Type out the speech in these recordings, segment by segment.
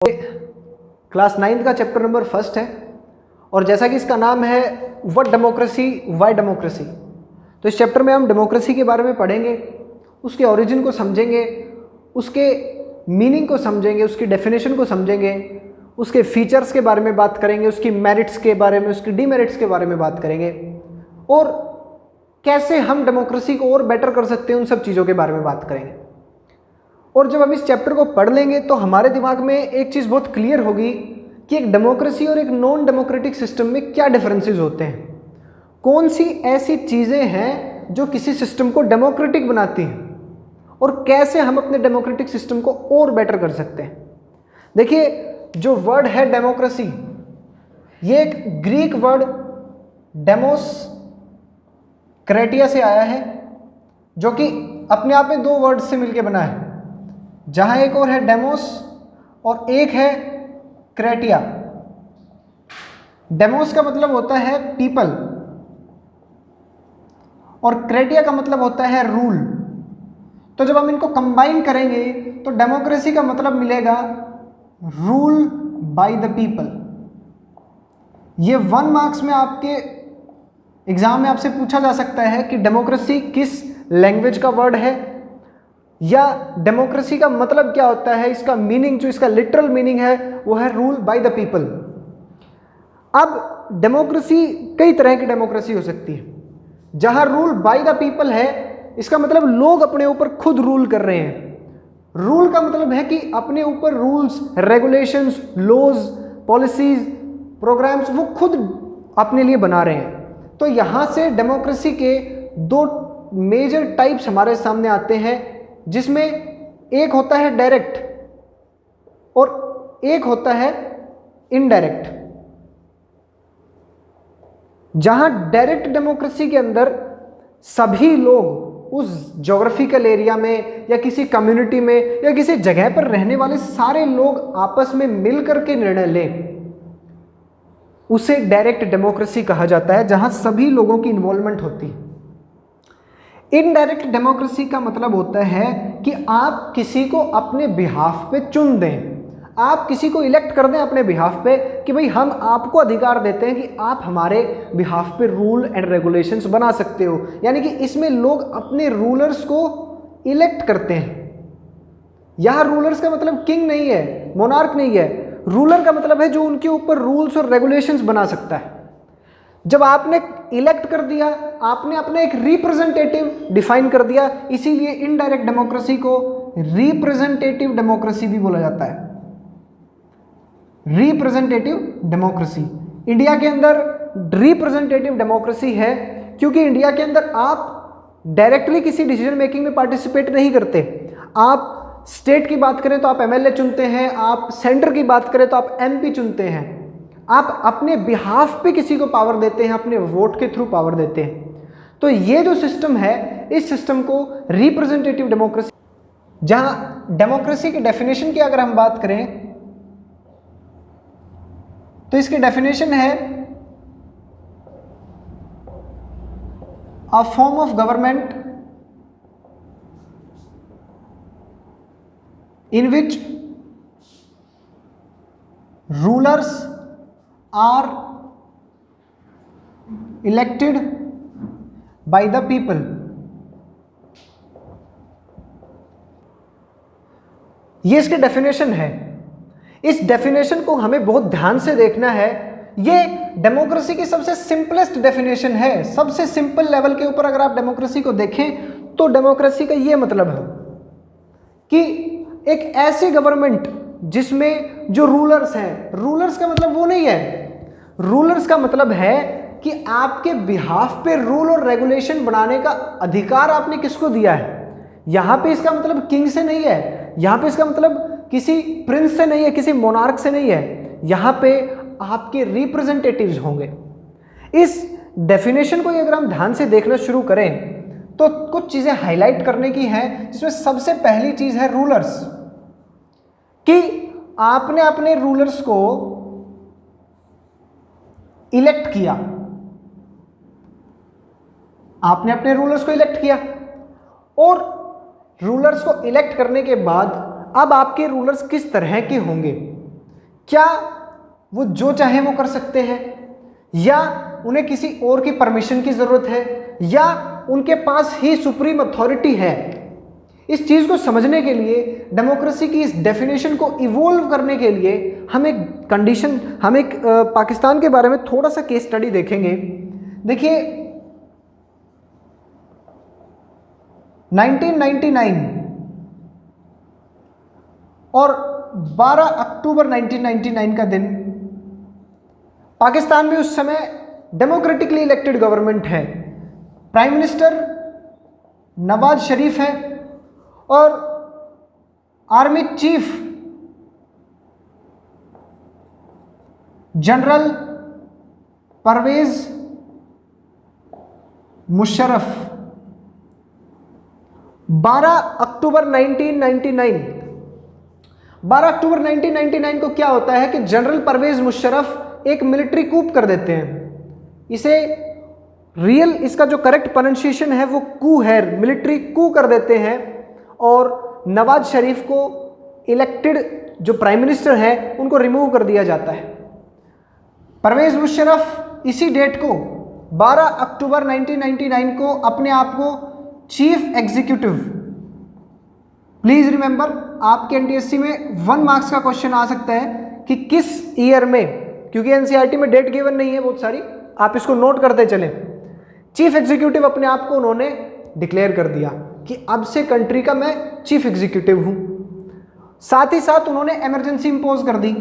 Class 9 का chapter number 1 है और जैसा कि इसका नाम है व्हाट डेमोक्रेसी व्हाई डेमोक्रेसी। तो इस चैप्टर में हम डेमोक्रेसी के बारे में पढ़ेंगे, उसके ओरिजिन को समझेंगे, उसके मीनिंग को समझेंगे, उसकी डेफिनेशन को समझेंगे, उसके फीचर्स के बारे में बात करेंगे, उसकी मेरिट्स के बारे में, उसकी डीमेरिट्स के बारे में बात करेंगे और कैसे हम डेमोक्रेसी को और बेटर कर सकते हैं उन सब चीज़ों के बारे में बात करेंगे। और जब हम इस चैप्टर को पढ़ लेंगे तो हमारे दिमाग में एक चीज़ बहुत क्लियर होगी कि एक डेमोक्रेसी और एक नॉन डेमोक्रेटिक सिस्टम में क्या डिफरेंसेस होते हैं, कौन सी ऐसी चीज़ें हैं जो किसी सिस्टम को डेमोक्रेटिक बनाती हैं और कैसे हम अपने डेमोक्रेटिक सिस्टम को और बेटर कर सकते हैं। देखिए, जो वर्ड है डेमोक्रेसी, ये एक ग्रीक वर्ड डेमोस क्रेटिया से आया है, जो कि अपने आप में दो वर्ड से मिलकर बना है, जहां एक और है डेमोस और एक है क्रेटिया। डेमोस का मतलब होता है पीपल और क्रेटिया का मतलब होता है रूल। तो जब हम इनको कंबाइन करेंगे तो डेमोक्रेसी का मतलब मिलेगा रूल बाय द पीपल। ये 1 मार्क्स में आपके एग्जाम में आपसे पूछा जा सकता है कि डेमोक्रेसी किस लैंग्वेज का वर्ड है या डेमोक्रेसी का मतलब क्या होता है, इसका मीनिंग, जो इसका लिटरल मीनिंग है वो है रूल बाय द पीपल। अब डेमोक्रेसी कई तरह की डेमोक्रेसी हो सकती है। जहां रूल बाय द पीपल है, इसका मतलब लोग अपने ऊपर खुद रूल कर रहे हैं। रूल का मतलब है कि अपने ऊपर rules, regulations, laws, policies, programmes वो खुद अपने लिए बना रहे हैं। तो यहां से डेमोक्रेसी के दो मेजर टाइप्स हमारे सामने आते हैं, जिसमें एक होता है डायरेक्ट और एक होता है इनडायरेक्ट। जहां डायरेक्ट डेमोक्रेसी के अंदर सभी लोग उस ज्योग्राफिकल एरिया में या किसी कम्युनिटी में या किसी जगह पर रहने वाले सारे लोग आपस में मिलकर के निर्णय लें, उसे डायरेक्ट डेमोक्रेसी कहा जाता है, जहां सभी लोगों की इन्वॉल्वमेंट होती है। इनडायरेक्ट डेमोक्रेसी का मतलब होता है कि आप किसी को अपने बिहाफ पे चुन दें, आप किसी को इलेक्ट कर दें अपने बिहाफ पे कि भाई हम आपको अधिकार देते हैं कि आप हमारे बिहाफ पे रूल एंड रेगुलेशंस बना सकते हो। यानी कि इसमें लोग अपने रूलर्स को इलेक्ट करते हैं। यहां रूलर्स का मतलब किंग नहीं है, मोनार्क नहीं है। रूलर का मतलब है जो उनके ऊपर रूल्स और रेगुलेशंस बना सकता है। जब आपने इलेक्ट कर दिया, आपने अपने एक रिप्रेजेंटेटिव डिफाइन कर दिया, इसीलिए इनडायरेक्ट डेमोक्रेसी को रिप्रेजेंटेटिव डेमोक्रेसी भी बोला जाता है। रिप्रेजेंटेटिव डेमोक्रेसी, इंडिया के अंदर रिप्रेजेंटेटिव डेमोक्रेसी है क्योंकि इंडिया के अंदर आप डायरेक्टली किसी डिसीजन मेकिंग में पार्टिसिपेट नहीं करते। आप स्टेट की बात करें तो आप एमएलए चुनते हैं, आप सेंटर की बात करें तो आप एमपी चुनते हैं। आप अपने बिहाफ पे किसी को पावर देते हैं, अपने वोट के थ्रू पावर देते हैं। तो ये जो सिस्टम है, इस सिस्टम को रिप्रेजेंटेटिव डेमोक्रेसी। जहां डेमोक्रेसी की डेफिनेशन की अगर हम बात करें तो इसकी डेफिनेशन है अ form of government in which rulers are elected by the people। ये इसकी डेफिनेशन है। इस डेफिनेशन को हमें बहुत ध्यान से देखना है। ये डेमोक्रेसी की सबसे सिंपलेस्ट डेफिनेशन है। सबसे सिंपल लेवल के ऊपर अगर आप डेमोक्रेसी को देखें तो डेमोक्रेसी का ये मतलब है कि एक ऐसी गवर्नमेंट जिसमें जो रूलर्स हैं, रूलर्स का मतलब वो नहीं है, रूलर्स का मतलब है कि आपके बिहाफ पे रूल और रेगुलेशन बनाने का अधिकार आपने किसको दिया है। यहां पे इसका मतलब किंग से नहीं है, यहां पे इसका मतलब किसी प्रिंस से नहीं है, किसी मोनार्क से नहीं है। यहां पे आपके रिप्रेजेंटेटिव्स होंगे। इस डेफिनेशन को अगर हम ध्यान से देखना शुरू करें तो कुछ चीजें हाईलाइट करने की हैं, जिसमें सबसे पहली चीज है रूलर्स, कि आपने अपने रूलर्स को इलेक्ट किया। आपने अपने रूलर्स को इलेक्ट किया और रूलर्स को इलेक्ट करने के बाद अब आपके रूलर्स किस तरह के होंगे, क्या वो जो चाहे वो कर सकते हैं, या उन्हें किसी और की परमिशन की ज़रूरत है, या उनके पास ही सुप्रीम अथॉरिटी है? इस चीज़ को समझने के लिए, डेमोक्रेसी की इस डेफिनेशन को इवोल्व करने के लिए हम एक पाकिस्तान के बारे में थोड़ा सा केस स्टडी देखेंगे। देखिए 1999 और 12 अक्टूबर 1999 का दिन, पाकिस्तान में उस समय डेमोक्रेटिकली इलेक्टेड गवर्नमेंट है, प्राइम मिनिस्टर नवाज शरीफ है और army chief general Parvez Musharraf. 12 अक्टूबर 1999 को क्या होता है कि जनरल परवेज मुशर्रफ एक मिलिट्री कूप कर देते हैं। इसका जो करेक्ट प्रोनाउंसिएशन है वो कू है, मिलिट्री कू कर देते हैं और नवाज शरीफ को इलेक्टेड जो प्राइम मिनिस्टर है उनको रिमूव कर दिया जाता है। परवेज मुशर्रफ इसी डेट को 12 अक्टूबर 1999 को अपने आप को चीफ एग्जीक्यूटिव, प्लीज रिमेंबर आपके एनटीएससी में 1 मार्क्स का क्वेश्चन आ सकता है कि किस ईयर में, क्योंकि एनसीईआरटी में डेट गिवन नहीं है बहुत सारी, आप इसको नोट करते चलें। चीफ एग्जीक्यूटिव अपने आप को उन्होंने डिक्लेयर कर दिया कि अब से कंट्री का मैं चीफ एग्जीक्यूटिव हूं। साथ ही साथ उन्होंने इमरजेंसी इंपोज कर दी,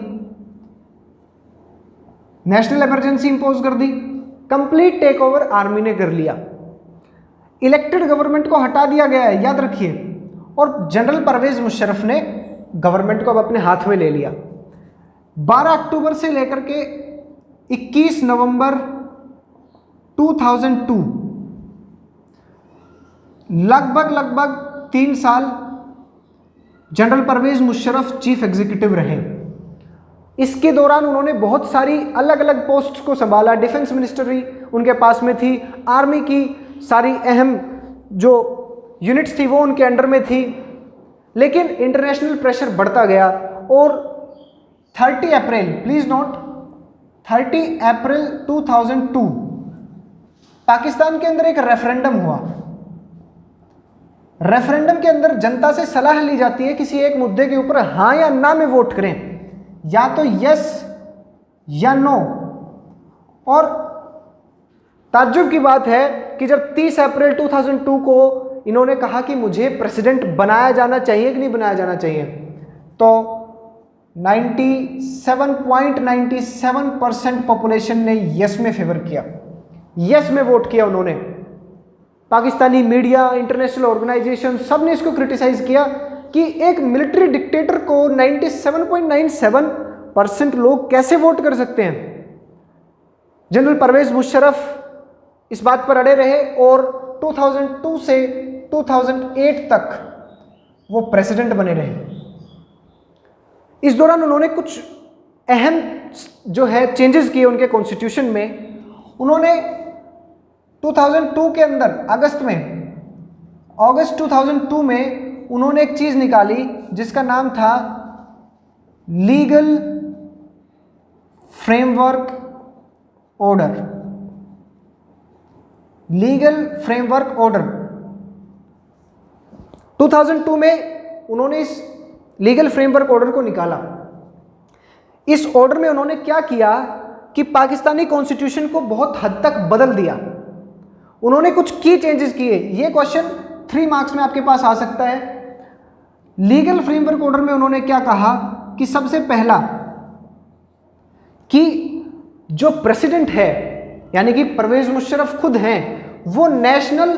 नेशनल इमरजेंसी इंपोज कर दी, कंप्लीट टेक ओवर आर्मी ने कर लिया, इलेक्टेड गवर्नमेंट को हटा दिया गया है, याद रखिए, और जनरल परवेज मुशर्रफ ने गवर्नमेंट को अब अपने हाथ में ले लिया। 12 अक्टूबर से लेकर के 21 नवंबर 2002 लगभग 3 साल general Parvez Musharraf chief executive रहे। इसके दौरान उन्होंने बहुत सारी अलग अलग पोस्ट को संभाला, डिफेंस मिनिस्ट्री उनके पास में थी, आर्मी की सारी अहम जो यूनिट्स थी वो उनके अंडर में थी, लेकिन इंटरनेशनल प्रेशर बढ़ता गया और 30 अप्रैल, प्लीज नोट 30 अप्रैल 2002 पाकिस्तान के अंदर एक रेफरेंडम हुआ। रेफरेंडम के अंदर जनता से सलाह ली जाती है किसी एक मुद्दे के ऊपर हां या ना में वोट करें, या तो यस या नो। और ताज्जुब की बात है कि जब 30 अप्रैल 2002 को इन्होंने कहा कि मुझे प्रेसिडेंट बनाया जाना चाहिए कि नहीं बनाया जाना चाहिए, तो 97.97% पॉपुलेशन ने यस में फेवर किया, यस में वोट किया उन्होंने। पाकिस्तानी मीडिया, इंटरनेशनल ऑर्गेनाइजेशन सब ने इसको क्रिटिसाइज किया कि एक मिलिट्री डिक्टेटर को 97.97% लोग कैसे वोट कर सकते हैं। जनरल परवेज मुशर्रफ इस बात पर अड़े रहे और 2002 से 2008 तक वो प्रेसिडेंट बने रहे। इस दौरान उन्होंने कुछ अहम जो है चेंजेस किए उनके कॉन्स्टिट्यूशन में। उन्होंने 2002 के अंदर अगस्त 2002 में उन्होंने एक चीज निकाली जिसका नाम था legal framework order. Legal framework order 2002 में उन्होंने इस लीगल फ्रेमवर्क ऑर्डर को निकाला। इस ऑर्डर में उन्होंने क्या किया कि पाकिस्तानी कॉन्स्टिट्यूशन को बहुत हद तक बदल दिया। उन्होंने कुछ की चेंजेस किए। ये क्वेश्चन 3 मार्क्स में आपके पास आ सकता है। लीगल फ्रेमवर्क ऑर्डर में उन्होंने क्या कहा कि सबसे पहला कि जो प्रेसिडेंट है यानी कि परवेज मुशर्रफ खुद हैं, वो नेशनल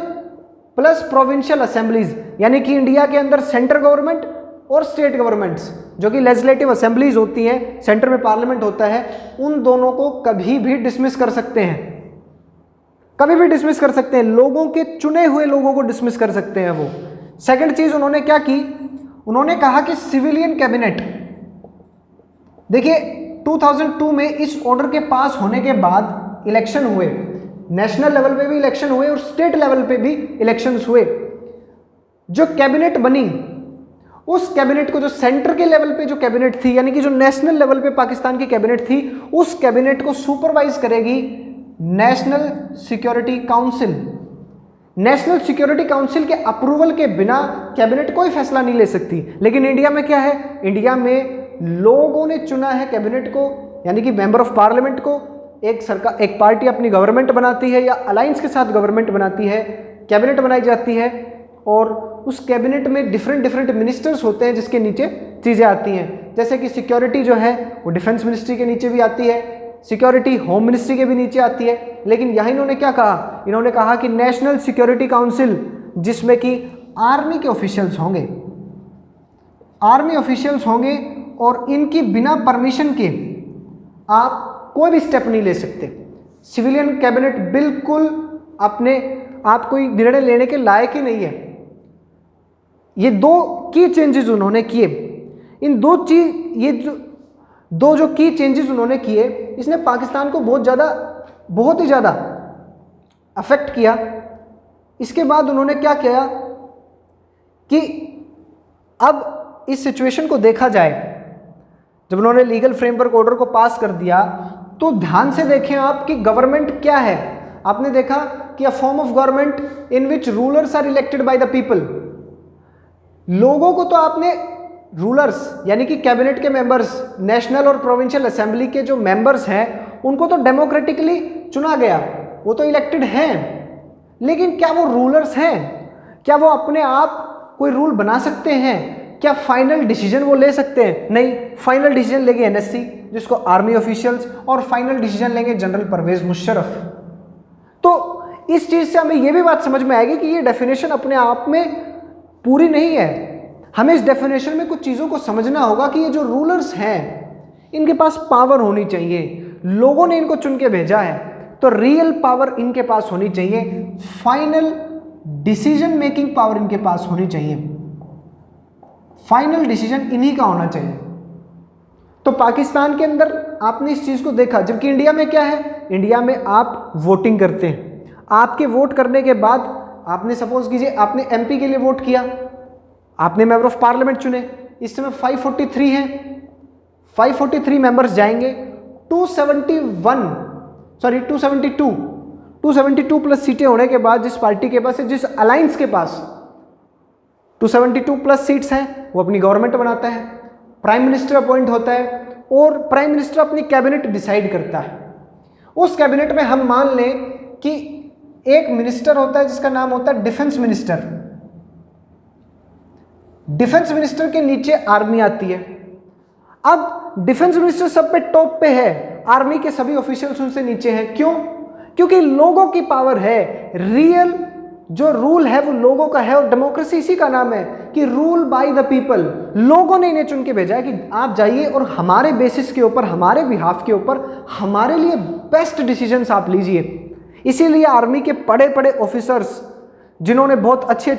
प्लस प्रोविंशियल असेंबलीज यानी कि इंडिया के अंदर सेंट्रल गवर्नमेंट और स्टेट गवर्नमेंट्स जो कि लेजिस्लेटिव असेंबलीज होती हैं, सेंटर में पार्लियामेंट होता है, उन दोनों को कभी भी डिसमिस कर सकते हैं, कभी भी डिसमिस कर सकते हैं। लोगों के चुने हुए लोगों को डिसमिस कर सकते हैं वो। सेकंड चीज उन्होंने क्या की, उन्होंने कहा कि सिविलियन कैबिनेट, देखिए 2002 में इस ऑर्डर के पास होने के बाद इलेक्शन हुए, नेशनल लेवल पे भी इलेक्शन हुए और स्टेट लेवल पे भी इलेक्शंस हुए। जो कैबिनेट बनी उस कैबिनेट को, जो सेंटर के लेवल पे जो कैबिनेट थी, यानी कि जो नेशनल लेवल पे पाकिस्तान की कैबिनेट थी, उस कैबिनेट को सुपरवाइज करेगी national security council. National security council के अप्रूवल के बिना कैबिनेट कोई फैसला नहीं ले सकती। लेकिन इंडिया में क्या है, इंडिया में लोगों ने चुना है कैबिनेट को, यानी कि मेंबर ऑफ पार्लियामेंट को। एक सरकार, एक पार्टी अपनी गवर्नमेंट बनाती है या अलायंस के साथ गवर्नमेंट बनाती है, कैबिनेट बनाई जाती है, और उस कैबिनेट में डिफरेंट मिनिस्टर्स होते हैं जिसके नीचे चीज़ें आती हैं। जैसे कि सिक्योरिटी जो है वो डिफेंस मिनिस्ट्री के नीचे भी आती है, सिक्योरिटी होम मिनिस्ट्री के भी नीचे आती है। लेकिन यहाँ इन्होंने क्या कहा, इन्होंने कहा कि नेशनल सिक्योरिटी काउंसिल, जिसमें कि आर्मी के ऑफिशियल्स होंगे, आर्मी ऑफिशियल्स होंगे, और इनकी बिना परमिशन के आप कोई भी स्टेप नहीं ले सकते। सिविलियन कैबिनेट बिल्कुल अपने आप कोई निर्णय लेने के लायक ही नहीं है। ये दो की चेंजेस उन्होंने किए। इन दो जो की चेंजेस उन्होंने किए, इसने पाकिस्तान को बहुत ही ज़्यादा अफेक्ट किया। इसके बाद उन्होंने क्या किया कि अब इस सिचुएशन को देखा जाए, जब उन्होंने लीगल फ्रेमवर्क ऑर्डर को पास कर दिया, तो ध्यान से देखें आप कि गवर्नमेंट क्या है। आपने देखा कि a form of government in which rulers are elected by the people. लोगों को तो आपने रूलर्स, यानी कि कैबिनेट के मेंबर्स, नेशनल और प्रोविंशियल असेंबली के जो मेंबर्स हैं, उनको तो डेमोक्रेटिकली चुना गया, वो तो इलेक्टेड हैं। लेकिन क्या वो रूलर्स हैं? क्या वो अपने आप कोई रूल बना सकते हैं? क्या फाइनल डिसीजन वो ले सकते हैं? नहीं, फाइनल डिसीजन लेंगे एनएससी, जिसको आर्मी ऑफिशियल्स, और फाइनल डिसीजन लेंगे जनरल परवेज मुशर्रफ। तो इस चीज़ से हमें ये भी बात समझ में आएगी कि ये डेफिनेशन अपने आप में पूरी नहीं है। हमें इस डेफिनेशन में कुछ चीज़ों को समझना होगा कि ये जो रूलर्स हैं, इनके पास पावर होनी चाहिए। लोगों ने इनको चुन के भेजा है, तो रियल पावर इनके पास होनी चाहिए, फाइनल डिसीजन मेकिंग पावर इनके पास होनी चाहिए, फाइनल डिसीजन इन्हीं का होना चाहिए। तो पाकिस्तान के अंदर आपने इस चीज़ को देखा, जबकि इंडिया में क्या है, इंडिया में आप वोटिंग करते हैं। आपके वोट करने के बाद आपने, सपोज कीजिए आपने एमपी के लिए वोट किया, आपने मेंबर ऑफ पार्लियामेंट चुने, इस समय 543 हैं, 543 मेंबर्स जाएंगे, 272 प्लस सीटें होने के बाद जिस पार्टी के पास है, जिस अलायंस के पास 272 प्लस सीट्स हैं, वो अपनी गवर्नमेंट बनाता है, प्राइम मिनिस्टर अपॉइंट होता है, और प्राइम मिनिस्टर अपनी कैबिनेट डिसाइड करता है। उस कैबिनेट में हम मान लें कि एक मिनिस्टर होता है जिसका नाम होता है डिफेंस मिनिस्टर। डिफेंस मिनिस्टर के नीचे आर्मी आती है। अब डिफेंस मिनिस्टर सब पे टॉप पे है, आर्मी के सभी ऑफिशियल्स उनसे नीचे हैं। क्यों? क्योंकि लोगों की पावर है, रियल जो रूल है वो लोगों का है, और डेमोक्रेसी इसी का नाम है कि रूल बाय द पीपल। लोगों ने इन्हें चुन के भेजा है कि आप जाइए और हमारे बेसिस के ऊपर, हमारे बिहाफ के ऊपर, हमारे लिए बेस्ट डिसीजंस आप लीजिए। इसीलिए आर्मी के बड़े बड़े ऑफिसर्स जिन्होंने बहुत अच्छी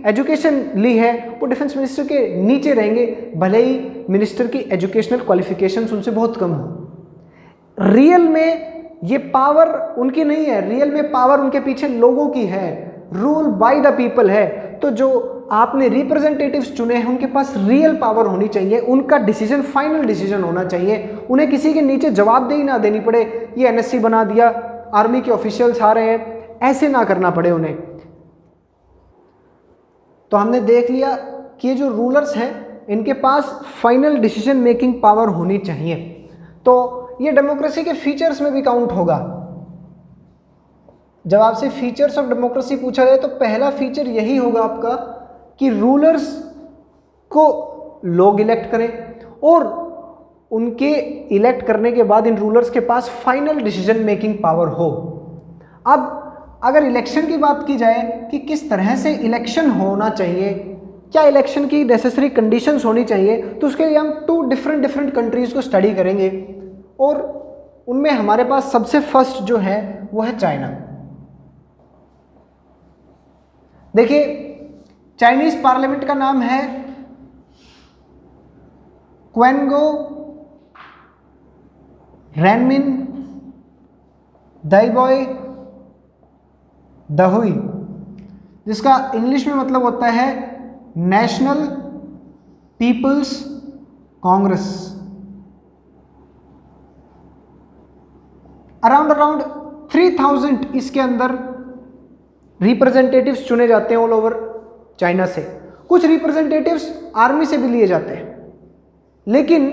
एजुकेशन ली है, वो डिफेंस मिनिस्टर के नीचे रहेंगे, भले ही मिनिस्टर की एजुकेशनल क्वालिफिकेशंस उनसे बहुत कम हो। रियल में ये पावर उनकी नहीं है, रियल में पावर उनके पीछे लोगों की है, रूल बाय द पीपल है। तो जो आपने रिप्रेजेंटेटिव्स चुने हैं, उनके पास रियल पावर होनी चाहिए, उनका डिसीजन फाइनल डिसीजन होना चाहिए, उन्हें किसी के नीचे जवाबदेही ना देनी पड़े, ये एनएससी बना दिया, आर्मी के ऑफिशियल्स आ रहे हैं, ऐसे ना करना पड़े उन्हें। तो हमने देख लिया कि ये जो रूलर्स हैं, इनके पास फाइनल डिसीजन मेकिंग पावर होनी चाहिए। तो ये डेमोक्रेसी के फीचर्स में भी काउंट होगा। जब आपसे फीचर्स ऑफ डेमोक्रेसी पूछा जाए तो पहला फीचर यही होगा आपका कि रूलर्स को लोग इलेक्ट करें, और उनके इलेक्ट करने के बाद इन रूलर्स के पास फाइनल डिसीजन मेकिंग पावर हो। अब अगर इलेक्शन की बात की जाए कि किस तरह से इलेक्शन होना चाहिए, क्या इलेक्शन की नेसेसरी कंडीशंस होनी चाहिए, तो उसके लिए हम 2 डिफरेंट कंट्रीज़ को स्टडी करेंगे, और उनमें हमारे पास सबसे फर्स्ट जो है वो है चाइना। देखिए, चाइनीज पार्लियामेंट का नाम है क्वेंगो रैनमिन दाइबॉय दहुई, जिसका इंग्लिश में मतलब होता है नेशनल पीपल्स कांग्रेस। अराउंड 3000 इसके अंदर रिप्रेजेंटेटिव्स चुने जाते हैं ऑल ओवर चाइना से। कुछ रिप्रेजेंटेटिव्स आर्मी से भी लिए जाते हैं, लेकिन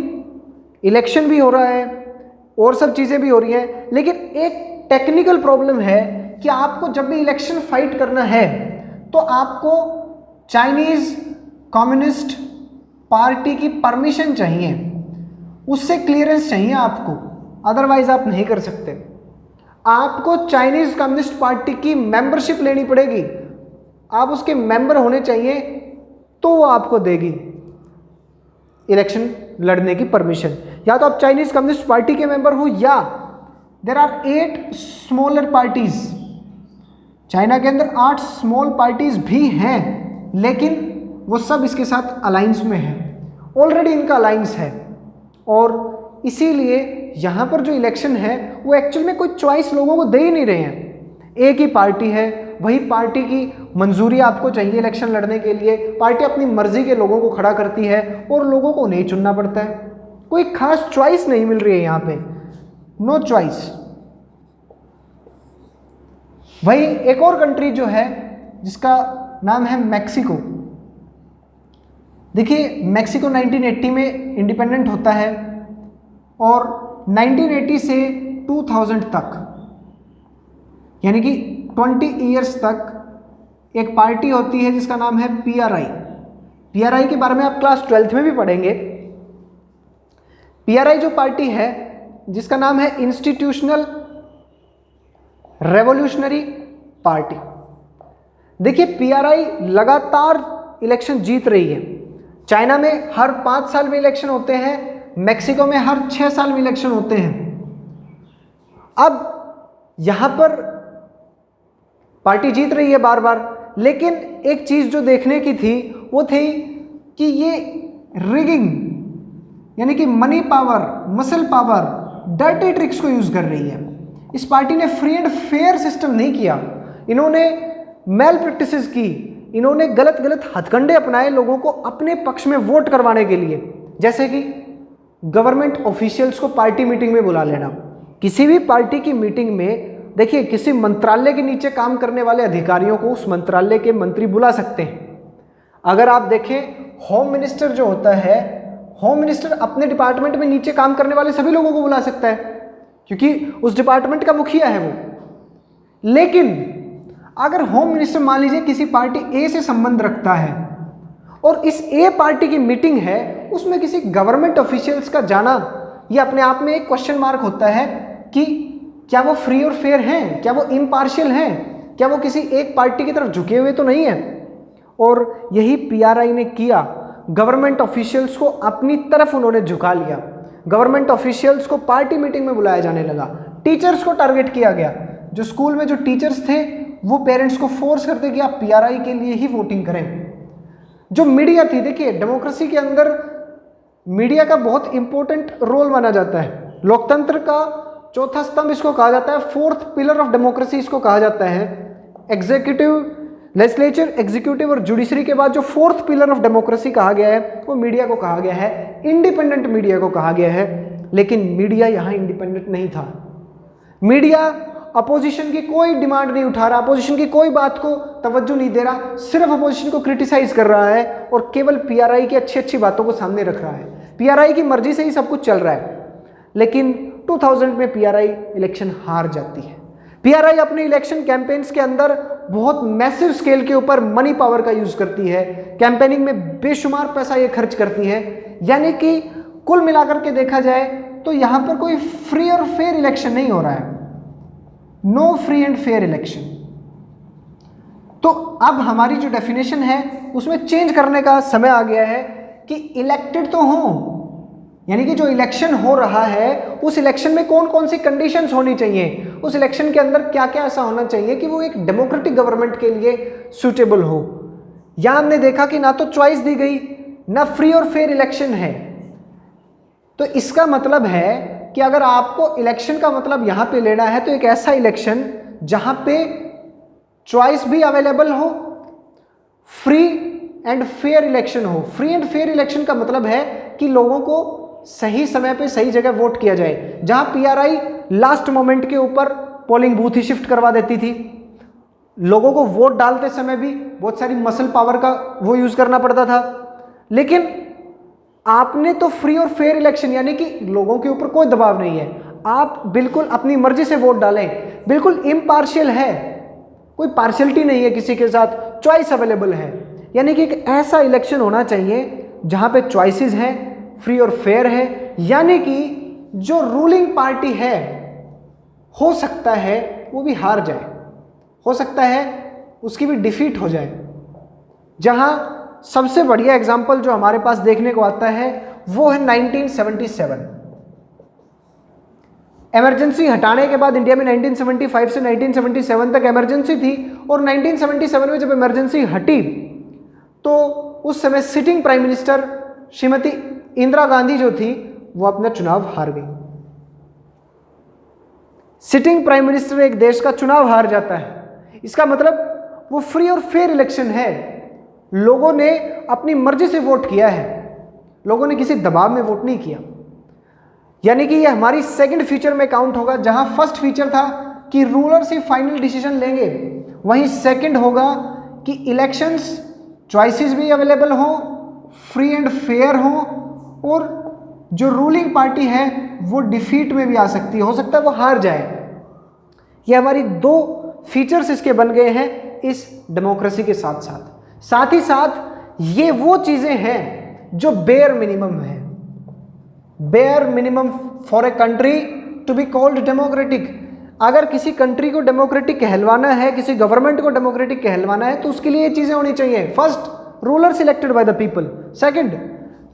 इलेक्शन भी हो रहा है और सब चीज़ें भी हो रही हैं, लेकिन एक टेक्निकल प्रॉब्लम है कि आपको जब भी इलेक्शन फाइट करना है तो आपको चाइनीज़ कम्युनिस्ट पार्टी की परमिशन चाहिए, उससे क्लियरेंस चाहिए आपको, अदरवाइज आप नहीं कर सकते। आपको चाइनीज़ कम्युनिस्ट पार्टी की मेंबरशिप लेनी पड़ेगी, आप उसके मेंबर होने चाहिए तो वो आपको देगी इलेक्शन लड़ने की परमिशन। या तो आप चाइनीज़ कम्युनिस्ट पार्टी के मेंबर हो, या there are 8 smaller parties. China के अंदर 8 स्मॉल पार्टीज भी हैं, लेकिन वो सब इसके साथ अलाइंस में है, ऑलरेडी इनका अलाइंस है, और इसीलिए यहाँ पर जो इलेक्शन है वो एक्चुअल में कोई चॉइस लोगों को दे ही नहीं रहे हैं। एक ही पार्टी है, वही पार्टी की मंजूरी आपको चाहिए इलेक्शन लड़ने के लिए। पार्टी अपनी मर्जी के लोगों को खड़ा करती है और लोगों को नहीं चुनना पड़ता है, कोई खास चॉइस नहीं मिल रही है यहाँ पे, नो चॉइस। वही एक और कंट्री जो है जिसका नाम है मैक्सिको। देखिए मैक्सिको 1980 में इंडिपेंडेंट होता है और 1980 से 2000 तक यानी कि 20 ईयर्स तक एक पार्टी होती है जिसका नाम है पीआरआई। पीआरआई के बारे में आप क्लास 12th में भी पढ़ेंगे। पीआरआई जो पार्टी है जिसका नाम है इंस्टीट्यूशनल रेवोल्यूशनरी पार्टी। देखिए पीआरआई लगातार इलेक्शन जीत रही है। चाइना में हर 5 साल में इलेक्शन होते हैं, मैक्सिको में हर 6 साल में इलेक्शन होते हैं। अब यहां पर पार्टी जीत रही है बार बार, लेकिन एक चीज जो देखने की थी वो थी कि ये रिगिंग यानी कि money power, muscle power, dirty tricks को यूज कर रही है। इस पार्टी ने फ्री एंड फेयर सिस्टम नहीं किया, इन्होंने मेल प्रैक्टिसेस की, इन्होंने गलत गलत हथकंडे अपनाए लोगों को अपने पक्ष में वोट करवाने के लिए। जैसे कि गवर्नमेंट ऑफिशियल्स को पार्टी मीटिंग में बुला लेना। किसी भी पार्टी की मीटिंग में देखिए किसी मंत्रालय के नीचे काम करने वाले अधिकारियों को उस मंत्रालय के मंत्री बुला सकते हैं। अगर आप देखें होम मिनिस्टर जो होता है, होम मिनिस्टर अपने डिपार्टमेंट में नीचे काम करने वाले सभी लोगों को बुला सकता है क्योंकि उस डिपार्टमेंट का मुखिया है वो। लेकिन अगर होम मिनिस्टर मान लीजिए किसी पार्टी ए से संबंध रखता है और इस ए पार्टी की मीटिंग है, उसमें किसी गवर्नमेंट ऑफिशियल्स का जाना ये अपने आप में एक क्वेश्चन मार्क होता है कि क्या वो फ्री और फेयर हैं, क्या वो इम्पार्शियल हैं, क्या वो किसी एक पार्टी की तरफ झुके हुए तो नहीं है। और यही पीआरआई ने किया, गवर्नमेंट ऑफिशियल्स को अपनी तरफ उन्होंने झुका लिया। गवर्नमेंट ऑफिशियल्स को पार्टी मीटिंग में बुलाया जाने लगा, टीचर्स को टारगेट किया गया। जो स्कूल में जो टीचर्स थे वो पेरेंट्स को फोर्स करते कि आप पीआरआई के लिए ही वोटिंग करें। जो मीडिया थी, देखिए डेमोक्रेसी के अंदर मीडिया का बहुत इंपॉर्टेंट रोल माना जाता है। लोकतंत्र का चौथा स्तंभ इसको कहा जाता है, 4th पिलर ऑफ डेमोक्रेसी इसको कहा जाता है। एग्जीक्यूटिव, लेजिस्लेचर, एग्जीक्यूटिव और जुडिशरी के बाद जो 4th पिलर ऑफ डेमोक्रेसी कहा गया है वो मीडिया को कहा गया है, इंडिपेंडेंट मीडिया को कहा गया है। लेकिन मीडिया यहाँ इंडिपेंडेंट नहीं था। मीडिया अपोजिशन की कोई डिमांड नहीं उठा रहा, अपोजिशन की कोई बात को तवज्जो नहीं दे रहा, सिर्फ अपोजिशन को क्रिटिसाइज कर रहा है और केवल पीआरआई की अच्छी अच्छी बातों को सामने रख रहा है। पीआरआई की मर्जी से ही सब कुछ चल रहा है। लेकिन 2000 में पीआरआई इलेक्शन हार जाती है। पीआरआई अपने इलेक्शन कैंपेन्स के अंदर बहुत मैसिव स्केल के ऊपर मनी पावर का यूज करती है, कैंपेनिंग में बेशुमार पैसा ये खर्च करती है। यानी कि कुल मिलाकर के देखा जाए तो यहाँ पर कोई फ्री और फेयर इलेक्शन नहीं हो रहा है, no free and fair election. तो अब हमारी जो डेफिनेशन है उसमें चेंज करने का समय आ गया है कि इलेक्टेड तो हो, यानी कि जो इलेक्शन हो रहा है उस इलेक्शन में कौन कौन सी कंडीशंस होनी चाहिए, उस इलेक्शन के अंदर क्या क्या ऐसा होना चाहिए कि वो एक डेमोक्रेटिक गवर्नमेंट के लिए सूटेबल हो। यहां हमने देखा कि ना तो चॉइस दी गई, ना फ्री और फेयर इलेक्शन है। तो इसका मतलब है कि अगर आपको इलेक्शन का मतलब यहां पे लेना है तो एक ऐसा इलेक्शन जहां पे चॉइस भी अवेलेबल हो, फ्री एंड फेयर इलेक्शन हो। फ्री एंड फेयर इलेक्शन का मतलब है कि लोगों को सही समय पे सही जगह वोट किया जाए। जहां पीआरआई लास्ट मोमेंट के ऊपर पोलिंग बूथ ही शिफ्ट करवा देती थी, लोगों को वोट डालते समय भी बहुत सारी मसल पावर का वो यूज करना पड़ता था। लेकिन आपने तो फ्री और फेयर इलेक्शन, यानी कि लोगों के ऊपर कोई दबाव नहीं है, आप बिल्कुल अपनी मर्जी से वोट डालें, बिल्कुल इम्पार्शियल है, कोई पार्शियलिटी नहीं है किसी के साथ, चॉइस अवेलेबल है। यानी कि एक ऐसा इलेक्शन होना चाहिए जहां पे चॉइसेस हैं, फ्री और फेयर है, यानी कि जो रूलिंग पार्टी है हो सकता है वो भी हार जाए, हो सकता है उसकी भी डिफीट हो जाए। जहां सबसे बढ़िया एग्जाम्पल जो हमारे पास देखने को आता है वो है 1977। इमरजेंसी हटाने के बाद इंडिया में 1975 से 1977 तक इमरजेंसी थी, और 1977 में जब इमरजेंसी हटी तो उस समय sitting prime minister Shrimati Indira Gandhi जो थी वो अपना चुनाव हार गई। सिटिंग प्राइम मिनिस्टर एक देश का चुनाव हार जाता है, इसका मतलब वो फ्री और फेयर इलेक्शन है, लोगों ने अपनी मर्जी से वोट किया है, लोगों ने किसी दबाव में वोट नहीं किया। यानी कि ये हमारी सेकंड फीचर में काउंट होगा। जहां फर्स्ट फीचर था कि रूलर्स ही फाइनल डिसीजन लेंगे, वहीं सेकंड होगा कि इलेक्शंस चॉइसेस भी अवेलेबल हो, फ्री एंड फेयर हो, और जो रूलिंग पार्टी है वो डिफीट में भी आ सकती है, हो सकता है वो हार जाए। ये हमारी दो फीचर्स इसके बन गए हैं इस डेमोक्रेसी के साथ साथ। साथ ही साथ ये वो चीजें हैं जो बेयर मिनिमम है, bare minimum for a country to be called democratic. अगर किसी कंट्री को डेमोक्रेटिक कहलवाना है, किसी गवर्नमेंट को डेमोक्रेटिक कहलवाना है, तो उसके लिए ये चीजें होनी चाहिए। First, rulers elected by the people. Second,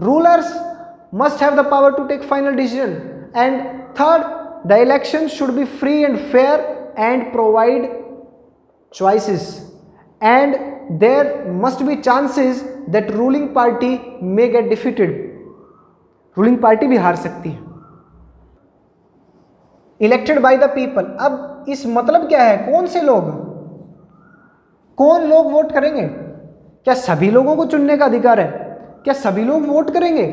rulers must have the power to take final decision, and third, the election should be free and fair and provide choices, and there must be chances that ruling party may get defeated, ruling party भी हार सकती है। Elected by the people, अब इस मतलब क्या है, कौन से लोग, कौन लोग वोट करेंगे? क्या सभी लोगों को चुनने का अधिकार है? क्या सभी लोग वोट करेंगे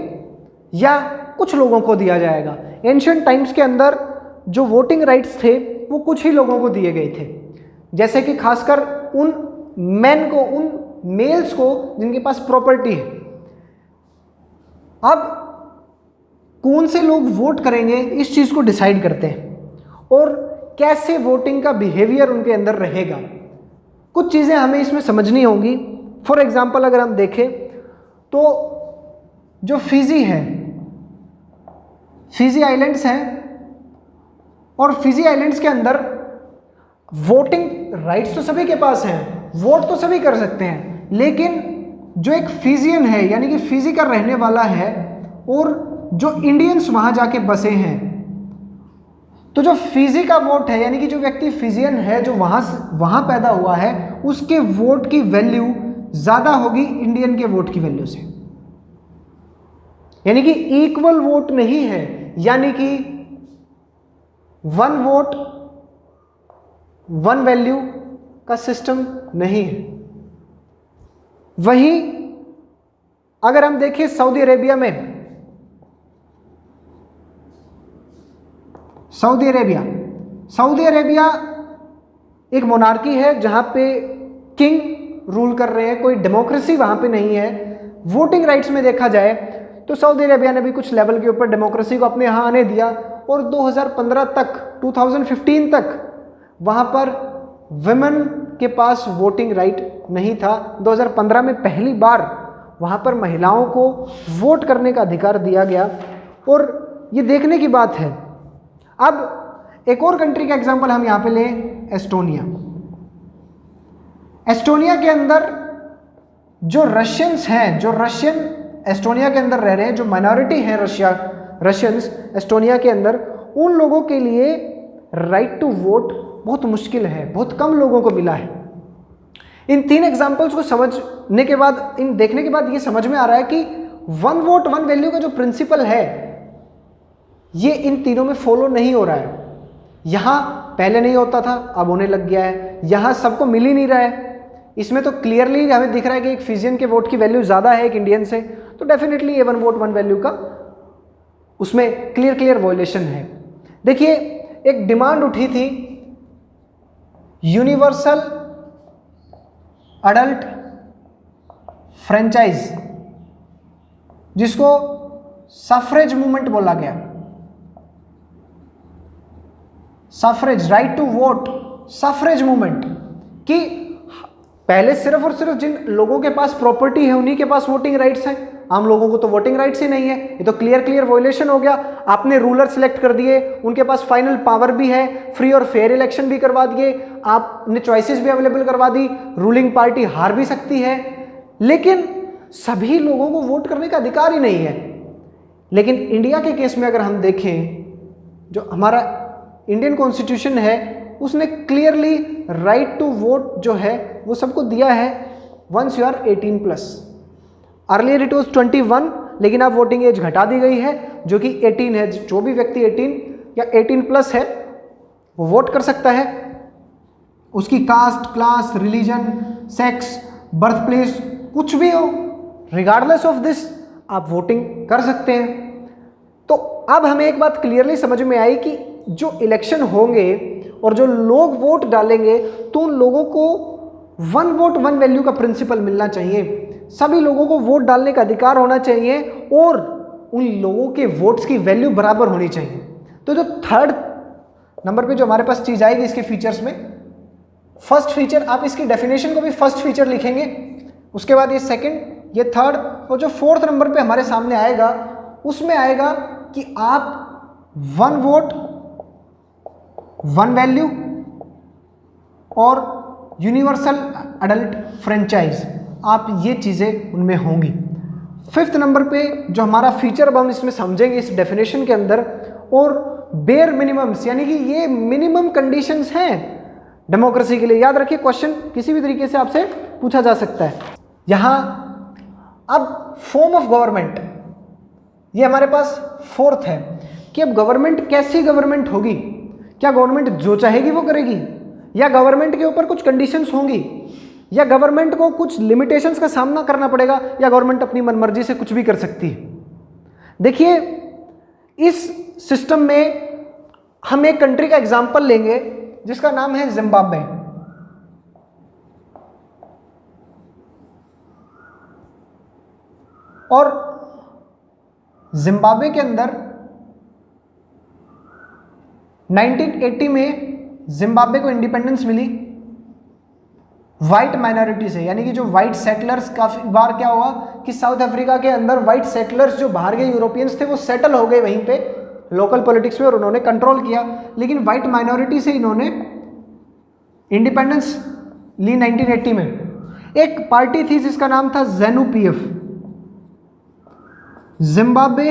या कुछ लोगों को दिया जाएगा? एंशिएंट टाइम्स के अंदर जो वोटिंग राइट्स थे वो कुछ ही लोगों को दिए गए थे, जैसे कि खासकर उन मेन को, उन मेल्स को जिनके पास प्रॉपर्टी है। अब कौन से लोग वोट करेंगे इस चीज को डिसाइड करते हैं, और कैसे वोटिंग का बिहेवियर उनके अंदर रहेगा, कुछ चीजें हमें इसमें समझनी होंगी। फॉर एग्जाम्पल अगर हम देखें तो जो फिजी है, फिजी आइलैंड्स हैं, और फिजी आइलैंड्स के अंदर वोटिंग राइट्स तो सभी के पास हैं, वोट तो सभी कर सकते हैं, लेकिन जो एक फिजियन है यानी कि फिजी का रहने वाला है और जो इंडियंस वहां जाके बसे हैं, तो जो फिजी का वोट है यानी कि जो व्यक्ति फिजियन है जो वहां पैदा हुआ है, उसके वोट की वैल्यू ज्यादा होगी इंडियन के वोट की वैल्यू से। यानी कि इक्वल वोट नहीं है, यानी कि वन वोट वन वैल्यू का सिस्टम नहीं है। वहीं अगर हम देखें सऊदी अरेबिया में, सऊदी अरेबिया एक मोनार्की है जहां पे किंग रूल कर रहे हैं, कोई डेमोक्रेसी वहां पे नहीं है। वोटिंग राइट्स में देखा जाए तो सऊदी अरेबिया ने भी कुछ लेवल के ऊपर डेमोक्रेसी को अपने यहाँ आने दिया, और 2015 तक 2015 तक वहाँ पर विमेन के पास वोटिंग राइट नहीं था। 2015 में पहली बार वहाँ पर महिलाओं को वोट करने का अधिकार दिया गया, और ये देखने की बात है। अब एक और कंट्री का एग्जांपल हम यहाँ पे लें, एस्टोनिया। एस्टोनिया के अंदर जो रशियंस हैं, जो रशियन एस्टोनिया के अंदर रह रहे हैं, जो माइनॉरिटी है रशियंस एस्टोनिया के अंदर, उन लोगों के लिए राइट टू वोट बहुत मुश्किल है, बहुत कम लोगों को मिला है। इन तीन एग्जाम्पल्स को समझने के बाद, इन देखने के बाद ये समझ में आ रहा है कि वन वोट वन वैल्यू का जो प्रिंसिपल है ये इन तीनों में फॉलो नहीं हो रहा है। यहाँ पहले नहीं होता था, अब होने लग गया है। यहाँ सबको मिल ही नहीं रहा है, इसमें तो क्लियरली हमें दिख रहा है कि एक फिजियन के वोट की वैल्यू ज़्यादा है एक इंडियन से, तो डेफिनेटली ये 1 वोट 1 वैल्यू का उसमें क्लियर वॉयलेशन है। देखिए एक डिमांड उठी थी यूनिवर्सल अडल्ट फ्रेंचाइज, जिसको सफरेज मूवमेंट बोला गया। Suffrage, right to vote, suffrage movement, कि पहले सिर्फ और सिर्फ जिन लोगों के पास प्रॉपर्टी है उन्हीं के पास वोटिंग राइट्स हैं, आम लोगों को तो वोटिंग राइट्स ही नहीं है। ये तो क्लियर वॉयलेशन हो गया। आपने रूलर सेलेक्ट कर दिए, उनके पास फाइनल पावर भी है, फ्री और फेयर इलेक्शन भी करवा दिए, आपने चॉइसेस भी अवेलेबल करवा दी, रूलिंग पार्टी हार भी सकती है, लेकिन सभी लोगों को वोट करने का अधिकार ही नहीं है। लेकिन इंडिया के केस में अगर हम देखें, जो हमारा इंडियन कॉन्स्टिट्यूशन है उसने क्लियरली राइट टू वोट जो है वो सबको दिया है once you are 18+। Earlier it was 21, लेकिन अब वोटिंग एज घटा दी गई है जो कि 18 है। जो भी व्यक्ति 18 या 18+ है वो वोट कर सकता है। उसकी caste, class, religion, sex, birth place कुछ भी हो, रिगार्डलेस ऑफ दिस आप वोटिंग कर सकते हैं। तो अब हमें एक बात क्लियरली समझ में आई कि जो इलेक्शन होंगे और जो लोग वोट डालेंगे तो उन लोगों को 1 वोट 1 वैल्यू का प्रिंसिपल मिलना चाहिए। सभी लोगों को वोट डालने का अधिकार होना चाहिए और उन लोगों के वोट्स की वैल्यू बराबर होनी चाहिए। तो जो थर्ड नंबर पे जो हमारे पास चीज़ आएगी इसके फीचर्स में, फर्स्ट फीचर, आप इसकी डेफिनेशन को भी फर्स्ट फीचर लिखेंगे, उसके बाद ये सेकंड, ये थर्ड, और जो फोर्थ नंबर पे हमारे सामने आएगा उसमें आएगा कि आप 1 वोट 1 वैल्यू और यूनिवर्सल अडल्ट फ्रेंचाइज, आप ये चीज़ें उनमें होंगी। फिफ्थ नंबर पे जो हमारा फीचर अब हम इसमें समझेंगे इस डेफिनेशन के अंदर, और बेयर मिनिमम्स, यानी कि ये मिनिमम कंडीशंस हैं डेमोक्रेसी के लिए। याद रखिए क्वेश्चन किसी भी तरीके से आपसे पूछा जा सकता है। यहाँ अब फॉर्म ऑफ गवर्नमेंट, ये हमारे पास फोर्थ है कि अब गवर्नमेंट कैसी गवर्नमेंट होगी। क्या गवर्नमेंट जो चाहेगी वो करेगी, या गवर्नमेंट के ऊपर कुछ कंडीशंस होंगी, या गवर्नमेंट को कुछ लिमिटेशंस का सामना करना पड़ेगा, या गवर्नमेंट अपनी मनमर्जी से कुछ भी कर सकती है। देखिए इस सिस्टम में हम एक कंट्री का एग्जांपल लेंगे जिसका नाम है जिम्बाब्वे। और जिम्बाब्वे के अंदर 1980 में जिम्बाब्वे को इंडिपेंडेंस मिली वाइट माइनॉरिटी से, यानी कि जो वाइट सेटलर्स, काफी बार क्या हुआ कि साउथ अफ्रीका के अंदर वाइट सेटलर्स जो बाहर के यूरोपियंस थे वो सेटल हो गए वहीं पे लोकल पॉलिटिक्स में और उन्होंने कंट्रोल किया, लेकिन वाइट माइनॉरिटी से इन्होंने इंडिपेंडेंस ली 1980 में। एक पार्टी थी जिसका नाम था ZANU-PF, Zimbabwe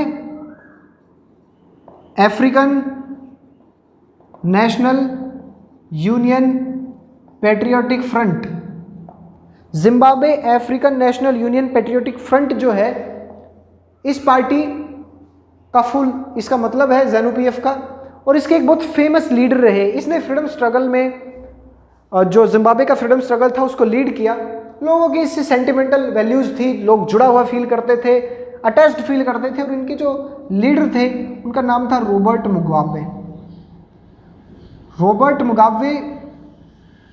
African national union patriotic front. Zimbabwe African national union patriotic front जो है, इस पार्टी का फुल इसका मतलब है ZANU-PF का, और इसके एक बहुत फेमस लीडर रहे। इसने फ्रीडम स्ट्रगल में, जो जिम्बाब्वे का फ्रीडम स्ट्रगल था उसको लीड किया। लोगों की इससे सेंटिमेंटल वैल्यूज थी, लोग जुड़ा हुआ फील करते थे, अटैच्ड फील करते थे, और इनके जो लीडर थे उनका नाम था रॉबर्ट मुगाबे। रॉबर्ट मुगाबे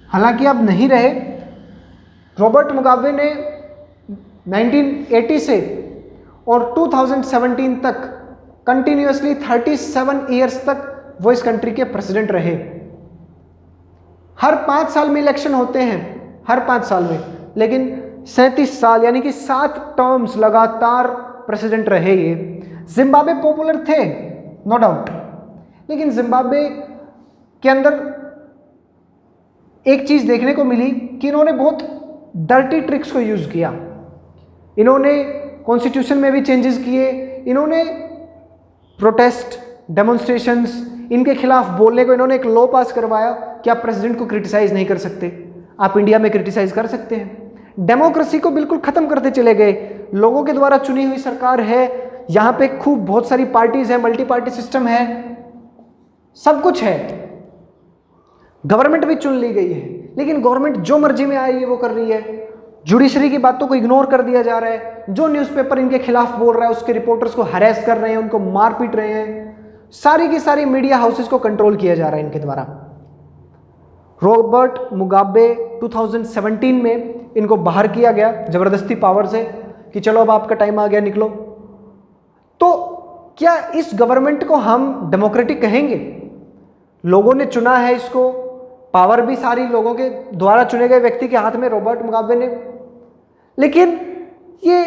हालांकि अब नहीं रहे। रॉबर्ट मुगाबे ने 1980 से और 2017 तक कंटिन्यूअसली 37 ईयर्स तक वो इस कंट्री के प्रेसिडेंट रहे। हर 5 साल में इलेक्शन होते हैं, हर 5 साल में, लेकिन 37 साल यानी कि 7 टर्म्स लगातार प्रेसिडेंट रहे ये। जिम्बाब्वे पॉपुलर थे नो डाउट, लेकिन जिम्बाब्वे के अंदर एक चीज़ देखने को मिली कि इन्होंने बहुत डर्टी ट्रिक्स को यूज़ किया। इन्होंने कॉन्स्टिट्यूशन में भी चेंजेस किए, इन्होंने प्रोटेस्ट, डेमोन्स्ट्रेशंस, इनके खिलाफ बोलने को इन्होंने एक लॉ पास करवाया कि आप प्रेसिडेंट को क्रिटिसाइज नहीं कर सकते, आप इंडिया में क्रिटिसाइज कर सकते हैं। डेमोक्रेसी को बिल्कुल ख़त्म करते चले गए। लोगों के द्वारा चुनी हुई सरकार है, यहाँ पे खूब बहुत सारी पार्टीज है, मल्टी पार्टी सिस्टम है, सब कुछ है, गवर्नमेंट भी चुन ली गई है, लेकिन गवर्नमेंट जो मर्जी में आ रही है वो कर रही है। जुडिशरी की बातों को इग्नोर कर दिया जा रहा है। जो न्यूज़पेपर इनके खिलाफ बोल रहा है उसके रिपोर्टर्स को हैरेस कर रहे हैं, उनको मार पीट रहे हैं। सारी की सारी मीडिया हाउसेस को कंट्रोल किया जा रहा है इनके द्वारा। रॉबर्ट मुगाबे 2017 में इनको बाहर किया गया जबरदस्ती पावर से कि चलो अब आपका टाइम आ गया, निकलो। तो क्या इस गवर्नमेंट को हम डेमोक्रेटिक कहेंगे? लोगों ने चुना है इसको, पावर भी सारी लोगों के द्वारा चुने गए व्यक्ति के हाथ में, रॉबर्ट मुगाबे ने। लेकिन ये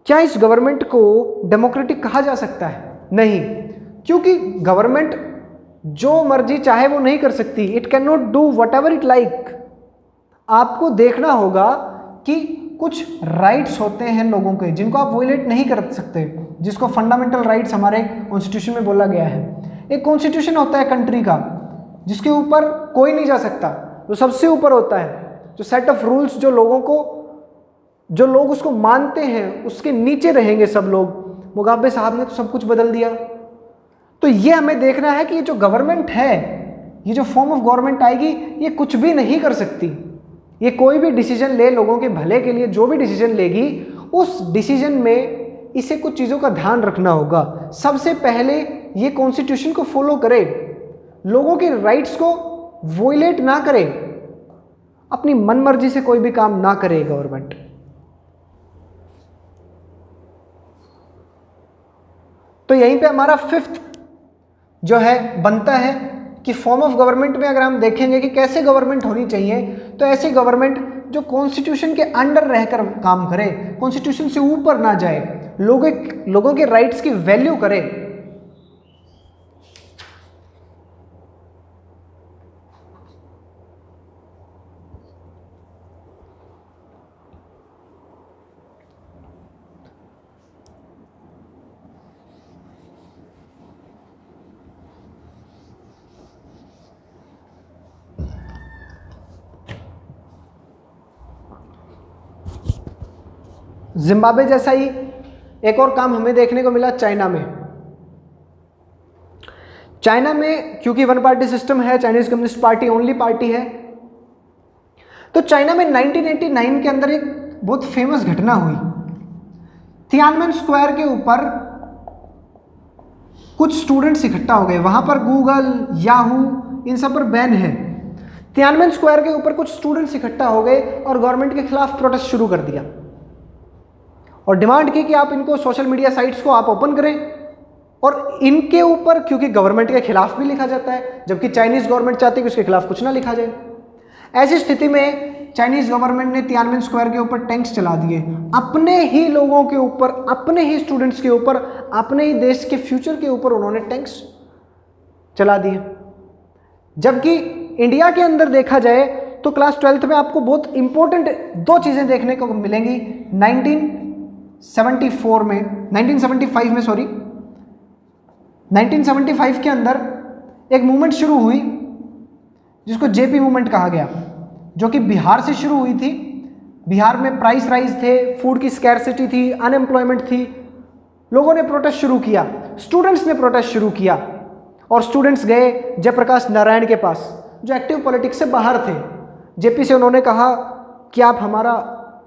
क्या इस गवर्नमेंट को डेमोक्रेटिक कहा जा सकता है? नहीं, क्योंकि गवर्नमेंट जो मर्जी चाहे वो नहीं कर सकती। It can not do what ever it like. आपको देखना होगा कि कुछ राइट्स होते हैं लोगों के जिनको आप वोलेट नहीं कर सकते, जिसको फंडामेंटल राइट्स हमारे कॉन्स्टिट्यूशन में बोला गया है। एक कॉन्स्टिट्यूशन होता है कंट्री का जिसके ऊपर कोई नहीं जा सकता, जो सबसे ऊपर होता है, जो सेट ऑफ रूल्स जो लोग उसको मानते हैं उसके नीचे रहेंगे सब लोग। मुगाबे साहब ने तो सब कुछ बदल दिया। तो ये हमें देखना है कि ये जो गवर्नमेंट है, ये जो फॉर्म ऑफ गवर्नमेंट आएगी, ये कुछ भी नहीं कर सकती। ये कोई भी डिसीजन ले लोगों के भले के लिए, जो भी डिसीजन लेगी उस डिसीजन में इसे कुछ चीज़ों का ध्यान रखना होगा। सबसे पहले ये कॉन्स्टिट्यूशन को फॉलो करे, लोगों के राइट्स को वोलेट ना करे, अपनी मनमर्जी से कोई भी काम ना करे गवर्नमेंट। तो यहीं पे हमारा फिफ्थ जो है बनता है कि फॉर्म ऑफ गवर्नमेंट में अगर हम देखेंगे कि कैसे गवर्नमेंट होनी चाहिए, तो ऐसी गवर्नमेंट जो कॉन्स्टिट्यूशन के अंडर रहकर काम करे, कॉन्स्टिट्यूशन से ऊपर ना जाए, लोगों के राइट्स की वैल्यू करे। जिम्बाब्वे जैसा ही एक और काम हमें देखने को मिला चाइना में। चाइना में क्योंकि वन पार्टी सिस्टम है, Chinese communist party only party है, तो चाइना में 1989 के अंदर एक बहुत फेमस घटना हुई। तियानमेन स्क्वायर के ऊपर कुछ स्टूडेंट्स इकट्ठा हो गए। वहां पर गूगल, याहू इन सब पर बैन है। तियानमेन स्क्वायर के ऊपर कुछ स्टूडेंट्स इकट्ठा हो गए और गवर्नमेंट के खिलाफ प्रोटेस्ट शुरू कर दिया और डिमांड की कि आप इनको सोशल मीडिया साइट्स को आप ओपन करें और इनके ऊपर, क्योंकि गवर्नमेंट के खिलाफ भी लिखा जाता है, जबकि चाइनीज गवर्नमेंट चाहती है कि उसके खिलाफ कुछ ना लिखा जाए। ऐसी स्थिति में चाइनीज गवर्नमेंट ने तियानमेन स्क्वायर के ऊपर टैंक्स चला दिए, अपने ही लोगों के ऊपर, अपने ही स्टूडेंट्स के ऊपर, अपने ही देश के फ्यूचर के ऊपर उन्होंने टैंक्स चला दिए। जबकि इंडिया के अंदर देखा जाए तो क्लास 12th में आपको बहुत इंपॉर्टेंट दो चीज़ें देखने को मिलेंगी। 1975 के अंदर एक मूवमेंट शुरू हुई जिसको जेपी मूवमेंट कहा गया, जो कि बिहार से शुरू हुई थी। बिहार में प्राइस राइज थे, फूड की स्कैरसिटी थी, अनएम्प्लॉयमेंट थी। लोगों ने प्रोटेस्ट शुरू किया, स्टूडेंट्स ने प्रोटेस्ट शुरू किया और स्टूडेंट्स गए जयप्रकाश नारायण के पास जो एक्टिव पॉलिटिक्स से बाहर थे। जेपी से उन्होंने कहा कि आप हमारा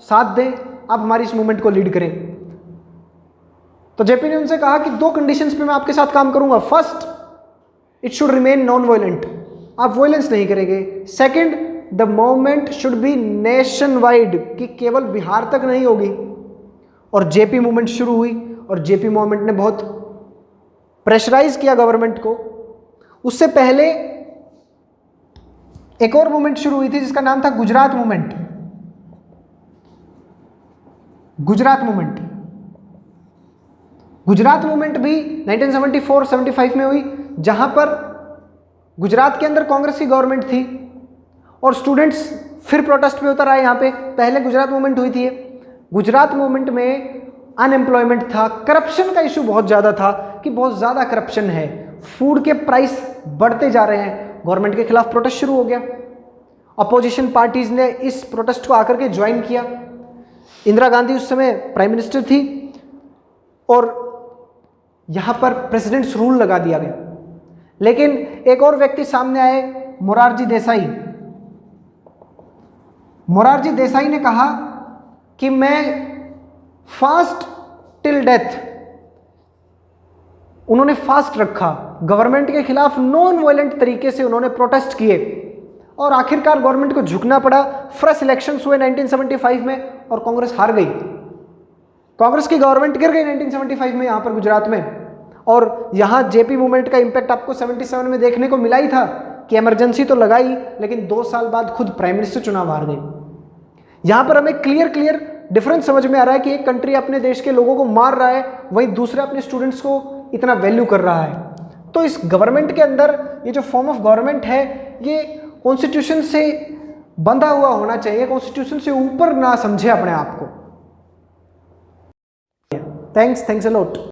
साथ दें, आप हमारी इस मूवमेंट को लीड करें। तो जेपी ने उनसे कहा कि दो कंडीशंस पे मैं आपके साथ काम करूंगा। First, it should remain non violent, आप वायलेंस नहीं करेंगे। Second, the movement should be nation wide, कि केवल बिहार तक नहीं होगी। और जेपी मूवमेंट शुरू हुई और जेपी मूवमेंट ने बहुत प्रेशराइज किया गवर्नमेंट को। उससे पहले एक और मूवमेंट शुरू हुई थी जिसका नाम था गुजरात मूवमेंट। गुजरात मूवमेंट भी 1974-75 में हुई, जहां पर गुजरात के अंदर कांग्रेस की गवर्नमेंट थी और स्टूडेंट्स फिर प्रोटेस्ट पे उतर आए। यहाँ पे पहले गुजरात मूवमेंट हुई थी। गुजरात मूवमेंट में अनएम्प्लॉयमेंट था, करप्शन का इशू बहुत ज़्यादा था कि बहुत ज़्यादा करप्शन है, फूड के प्राइस बढ़ते जा रहे हैं। गवर्नमेंट के खिलाफ प्रोटेस्ट शुरू हो गया। अपोजिशन पार्टीज ने इस प्रोटेस्ट को आकर के ज्वाइन किया। इंदिरा गांधी उस समय प्राइम मिनिस्टर थी और यहाँ पर प्रेसिडेंट्स रूल लगा दिया गया। लेकिन एक और व्यक्ति सामने आए, मोरारजी देसाई। मोरारजी देसाई ने कहा कि मैं फास्ट टिल डेथ, उन्होंने फास्ट रखा, गवर्नमेंट के खिलाफ नॉन वायलेंट तरीके से उन्होंने प्रोटेस्ट किए और आखिरकार गवर्नमेंट को झुकना पड़ा। फ्रेश इलेक्शंस हुए 1975 में और कांग्रेस हार गई, कांग्रेस की गवर्नमेंट गिर गई 1975 में यहाँ पर गुजरात में। और यहाँ जेपी मूवमेंट का इंपैक्ट आपको 77 में देखने को मिला ही था कि इमरजेंसी तो लगाई, लेकिन 2 साल बाद खुद प्राइम मिनिस्टर चुनाव हार गई। यहाँ पर हमें क्लियर डिफरेंस समझ में आ रहा है कि एक कंट्री अपने देश के लोगों को मार रहा है, वहीं दूसरा अपने स्टूडेंट्स को इतना वैल्यू कर रहा है। तो इस गवर्नमेंट के अंदर ये जो फॉर्म ऑफ गवर्नमेंट है ये कॉन्स्टिट्यूशन से बंधा हुआ होना चाहिए, कॉन्स्टिट्यूशन से ऊपर ना समझे अपने आप को। Thanks a lot.